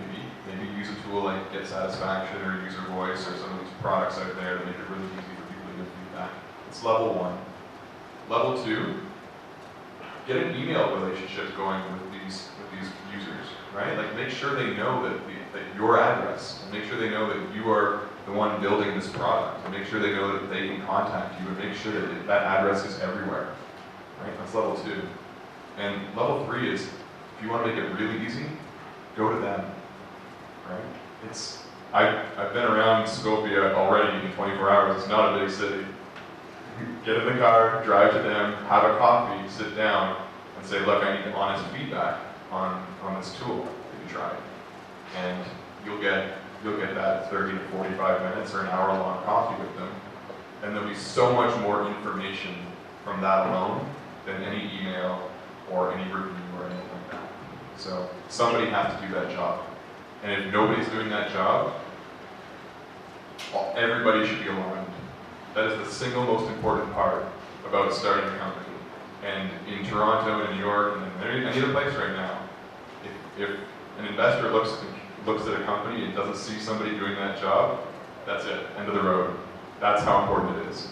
maybe use a tool like Get Satisfaction or User Voice or some of these products out there that make it really easy for people to give feedback. It's level 1. Level 2, get an email relationship going with these users, right? Like make sure they know that your address, and make sure they know that you are the one building this product, and make sure they know that they can contact you, and make sure that that address is everywhere, right? That's level 2. And level 3 is, if you want to make it really easy, go to them, right? I've been around Skopje already in 24 hours. It's not a big city. Get in the car, drive to them, have a coffee, sit down, and say, look, I need honest feedback on this tool that you tried. And you'll get that 30 to 45 minutes or an hour-long coffee with them. And there'll be so much more information from that alone than any email or any review or anything like that. So somebody has to do that job. And if nobody's doing that job, everybody should be aligned. That is the single most important part about starting a company. And in Toronto and New York and any other place right now, if an investor looks at a company and doesn't see somebody doing that job, that's it, end of the road. That's how important it is.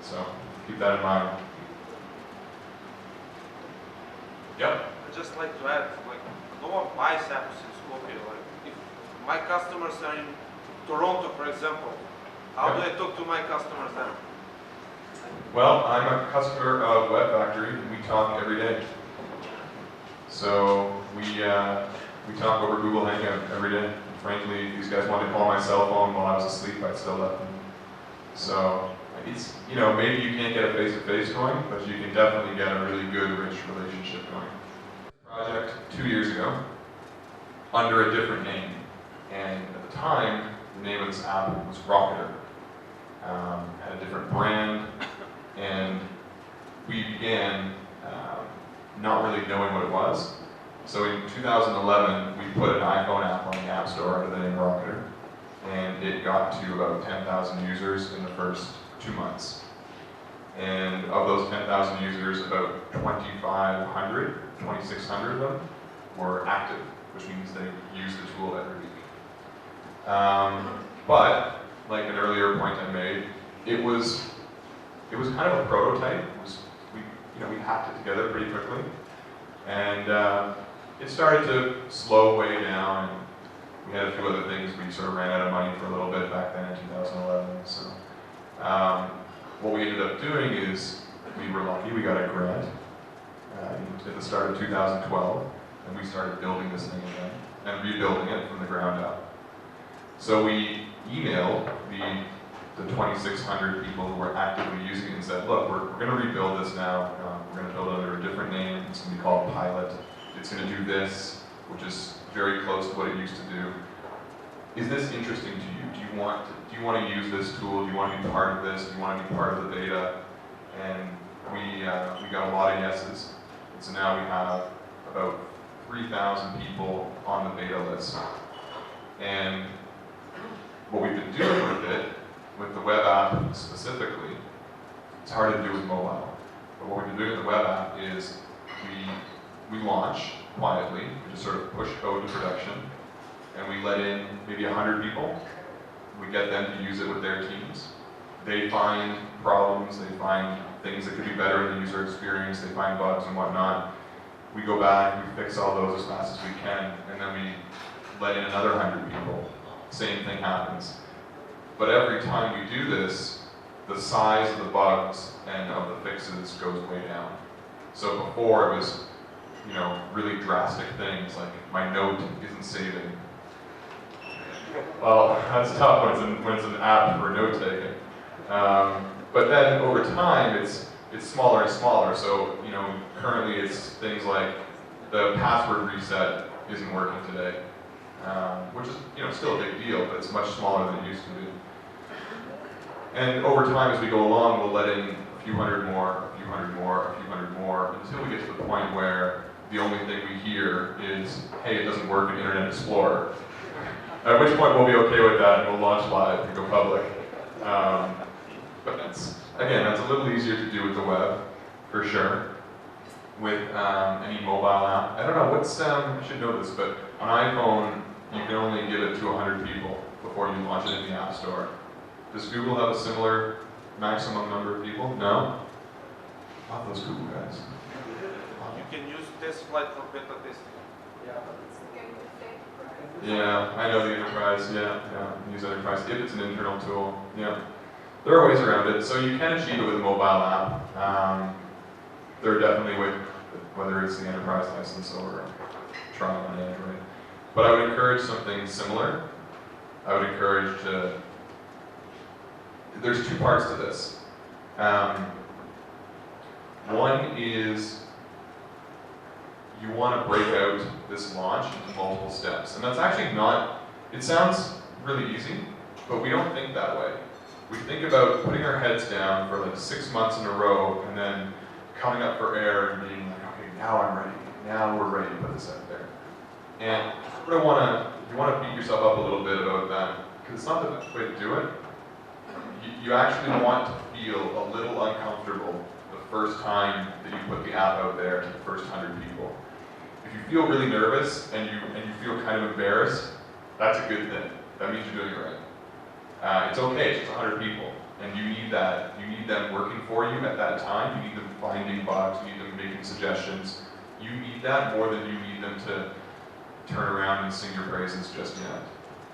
So keep that in mind. Yep. I'd just like to add, no one buys apps in Skopje. If my customers are in Toronto, for example, how do I talk to my customers then? Well, I'm a customer of Web Factory, and we talk every day. So we talk over Google Hangout every day. And frankly, if these guys wanted to call my cell phone while I was asleep, I'd still let them. So it's, you know, maybe you can't get a face-to-face going, but you can definitely get a really good, rich relationship going. Project 2 years ago under a different name, and at the time, the name of this app was Rocketer. Had a different brand, and we began not really knowing what it was. So in 2011, we put an iPhone app on the App Store under the name Rocketer, and it got to about 10,000 users in the first 2 months. And of those 10,000 users, about 2,600 of them were active, which means they use the tool every week. But, like an earlier point I made, it was kind of a prototype. We hacked it together pretty quickly, and it started to slow way down. And we had a few other things. We sort of ran out of money for a little bit back then in 2011. So what we ended up doing is we were lucky. We got a grant at the start of 2012, and we started building this thing again and rebuilding it from the ground up. So we emailed the 2,600 people who were actively using it and said, look, we're going to rebuild this now. We're going to build it under a different name. It's going to be called Pilot. It's going to do this, which is very close to what it used to do. Is this interesting to you? Do you want to use this tool? Do you want to be part of this? Do you want to be part of the beta? And we got a lot of yeses. And so now we have about 3,000 people on the beta list. And what we've been doing with it, with the web app specifically, it's hard to do with mobile. But what we've been doing with the web app is we launch quietly, we just sort of push code to production, and we let in maybe 100 people. We get them to use it with their teams. They find problems, they find things that could be better in the user experience, they find bugs and whatnot. We go back, we fix all those as fast as we can, and then we let in another 100 people. Same thing happens. But every time we do this, the size of the bugs and of the fixes goes way down. So before it was, really drastic things like my note isn't saving. Well, that's tough when it's an app for note taking. But then over time, it's smaller and smaller. So currently it's things like the password reset isn't working today, which is still a big deal, but it's much smaller than it used to be. And over time, as we go along, we'll let in a few hundred more, a few hundred more, a few hundred more, until we get to the point where the only thing we hear is, hey, it doesn't work in Internet Explorer. At which point we'll be okay with that and we'll launch live and go public. But that's a little easier to do with the web, for sure. With any mobile app. I don't know, I should know this, but on iPhone, you can only give it to 100 people before you launch it in the App Store. Does Google have a similar maximum number of people? No? Love those Google guys. You can use test flight for beta testing. Yeah, I know the enterprise, yeah, use enterprise if it's an internal tool, yeah. There are ways around it, so you can achieve it with a mobile app. There are definitely ways, whether it's the enterprise license or trial on Android. But I would encourage something similar. I would encourage there's two parts to this. One is you want to break out this launch into multiple steps. And that's actually it sounds really easy, but we don't think that way. We think about putting our heads down for like 6 months in a row and then coming up for air and being like, okay, now I'm ready. Now we're ready to put this out there. And you want to beat yourself up a little bit about that, because it's not the best way to do it. You actually want to feel a little uncomfortable the first time that you put the app out there to the first 100 people. If you feel really nervous and you feel kind of embarrassed, that's a good thing. That means you're doing it right. It's okay, it's just 100 people, and you need that. You need them working for you at that time. You need them finding bugs. You need them making suggestions. You need that more than you need them to turn around and sing your praises just yet,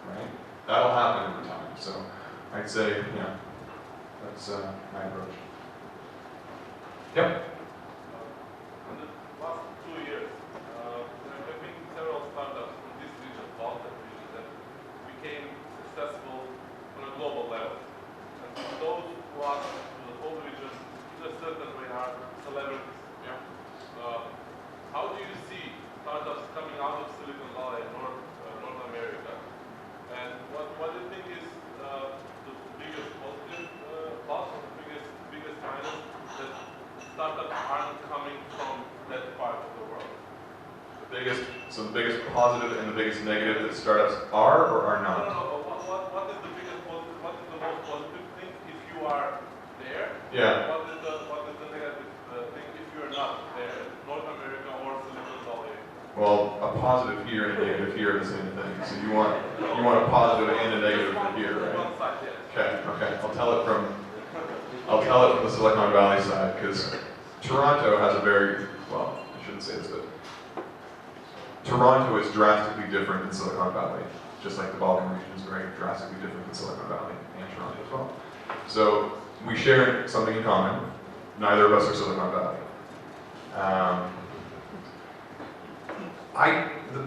right? That'll happen over time. So I'd say, that's my approach. Yep. In the last 2 years, there have been several startups from this region, Balkan region, that became successful on a global level. And those who are to the whole region, in a certain way, are celebrities. Yeah. How do you see startups coming out of Silicon Valley and North America? And what do you think is the biggest positive plus or the biggest minus that startups aren't coming from that part of the world? The biggest positive and the biggest negative that startups are or are not? No. What is the biggest positive? What is the most positive thing if you are there? Yeah. What is the negative thing if you are not there? North America or Silicon Valley? Well, a positive here and a negative here are the same thing. So you want a positive and a negative from here, right? One side, yes. Okay. I'll tell it from the Silicon Valley side, because Toronto has a very, well, I shouldn't say this, but Toronto is drastically different than Silicon Valley. Just like the Balkan region is very drastically different than Silicon Valley and Toronto as well. So we share something in common. Neither of us are Silicon Valley. The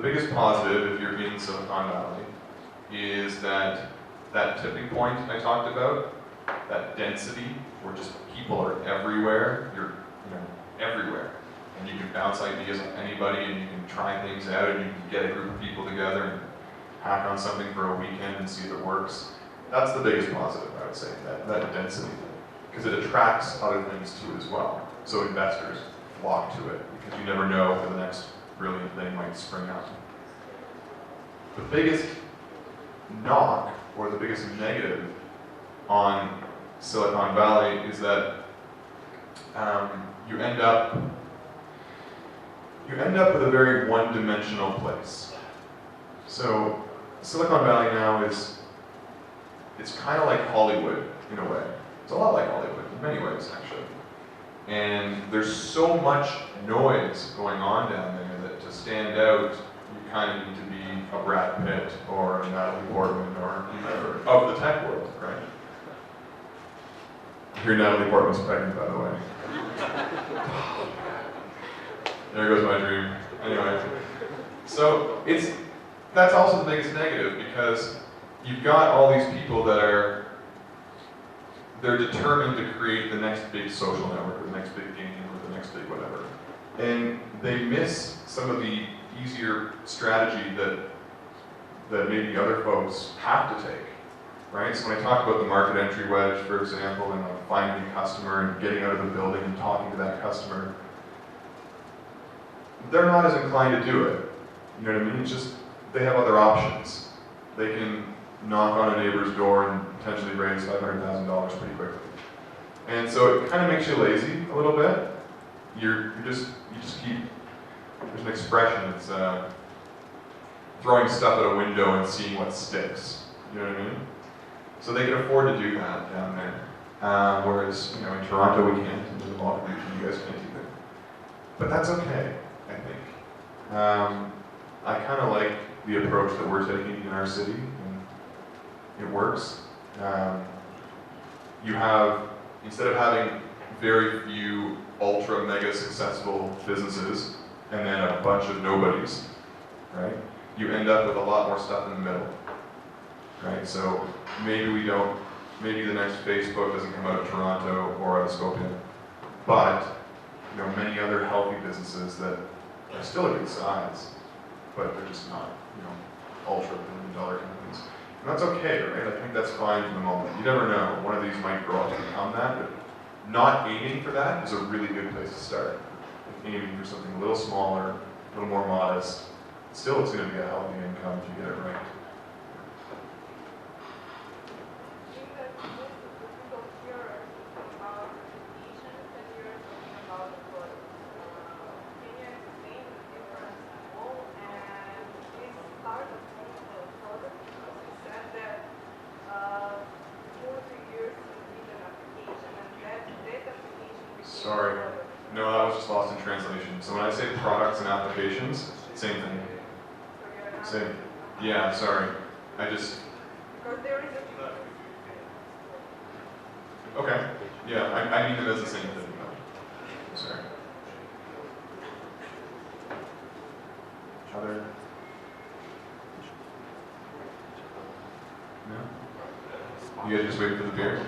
biggest positive if you're in Silicon Valley is that tipping point I talked about, that density where just people are everywhere. You're everywhere. And you can bounce ideas on anybody and you can try things out and you can get a group of people together and hack on something for a weekend and see if it works. That's the biggest positive, I would say, that density. Because it attracts other things too as well. So investors flock to it because you never know where the next brilliant thing might spring up. The biggest knock or the biggest negative on Silicon Valley is that you end up with a very one-dimensional place. So Silicon Valley now it's kind of like Hollywood in a way. It's a lot like Hollywood in many ways, actually. And there's so much noise going on down there that to stand out, you kind of need to be a Brad Pitt or a Natalie Portman or whoever of the tech world, right? I hear Natalie Portman's pregnant, by the way. There goes my dream. Anyway, so that's also the biggest negative because you've got all these people that they're determined to create the next big social network or the next big game or the next big whatever. And they miss some of the easier strategy that maybe other folks have to take, right? So when I talk about the market entry wedge, for example, and like finding a customer and getting out of the building and talking to that customer, they're not as inclined to do it. You know what I mean? It's just, they have other options. They can knock on a neighbor's door and potentially raise $500,000 pretty quickly. And so it kind of makes you lazy a little bit. You just keep, there's an expression, it's throwing stuff at a window and seeing what sticks. You know what I mean? So they can afford to do that down there. Whereas, in Toronto we can't, and in the Balkan region you guys can't either. But that's okay, I think. I kind of like the approach that we're taking in our city, and it works. You have, instead of having very few ultra mega successful businesses and then a bunch of nobodies, right? You end up with a lot more stuff in the middle, right? So maybe the next Facebook doesn't come out of Toronto or out of Skopje, but many other healthy businesses that are still a good size, but they're just not, ultra billion-dollar companies. And that's okay, right? I think that's fine for the moment. You never know. One of these might grow up to become that, but not aiming for that is a really good place to start. Aiming for something a little smaller, a little more modest. Still, it's going to be a healthy income if you get it right. Sorry. No, that was just lost in translation. So when I say products and applications, same thing. Same. Yeah, sorry. I just... Okay. Yeah, I mean them as the same thing. Though. Sorry. Other? No? You guys just waiting for the beer?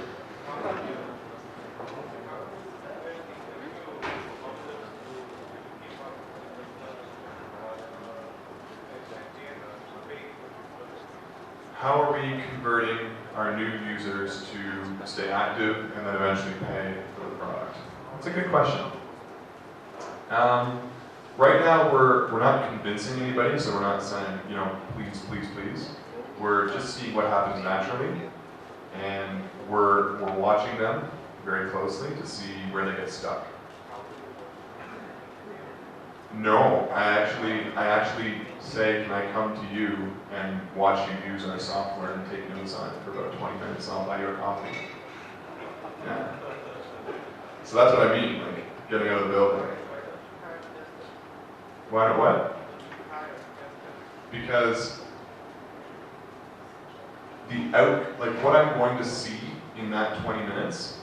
How are we converting our new users to stay active and then eventually pay for the product? That's a good question. Right now, we're not convincing anybody, so we're not saying, you know, please, please, please. We're just seeing what happens naturally, and we're watching them very closely to see where they get stuck. No, I actually say, can I come to you and watch you use our software and take notes on it for about 20 minutes, and I'll buy you a coffee. Yeah. So that's what I mean, like getting out of the building. Why what? Because what I'm going to see in that 20 minutes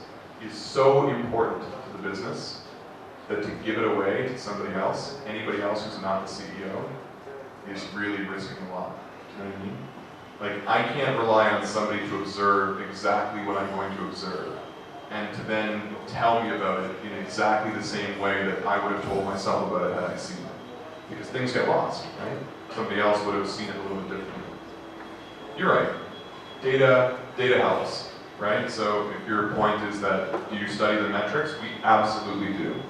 is so important to the business that to give it away to somebody else, anybody else who's not the CEO, is really risking a lot. You know what I mean? Like, I can't rely on somebody to observe exactly what I'm going to observe and to then tell me about it in exactly the same way that I would have told myself about it had I seen it. Because things get lost, right? Somebody else would have seen it a little bit differently. You're right. Data helps, right? So if your point is that do you study the metrics? We absolutely do.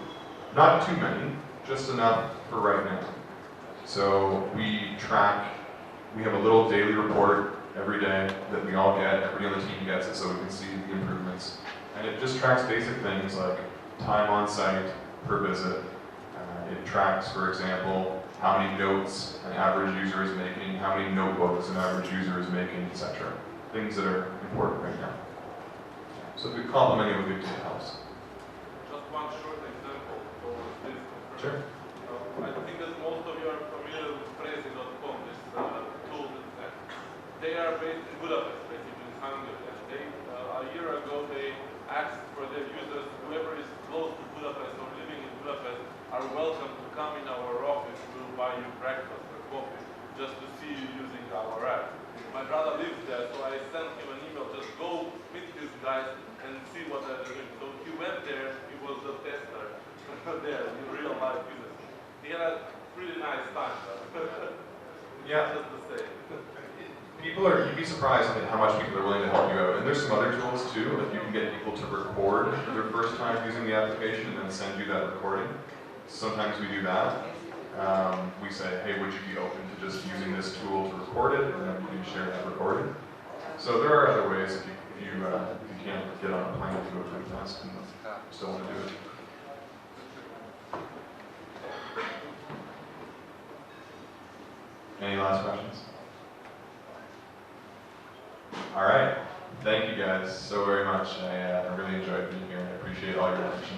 Not too many, just enough for right now. So we have a little daily report every day that we all get, everybody on the team gets it so we can see the improvements. And it just tracks basic things like time on site per visit. It tracks, for example, how many notes an average user is making, how many notebooks an average user is making, etc. Things that are important right now. So if we complement it with big data helps. Just one short example for this. Sure. I think that most of you are familiar with Prezi.com, this tool. They are based in Budapest, basically in Hungary. And they, a year ago, they asked for their users, whoever is close to Budapest or living in Budapest, are welcome to come in our office to buy you breakfast or coffee, just to see you using our app. My brother lives there, so I sent him an email, just go meet these guys and see what they're doing. So he went there, he was a tester there, in real life users. He had a pretty nice time. Yeah. Just to say. You'd be surprised at how much people are willing to help you out. And there's some other tools too, like you can get people to record their first time using the application and then send you that recording. Sometimes we do that. We say, hey, would you be open to just using this tool to record it, and then you can share that recording. So there are other ways if you can't get on a plane to do a quick test and still want to do it. Any last questions? All right. Thank you guys so very much. I really enjoyed being here and I appreciate all your attention.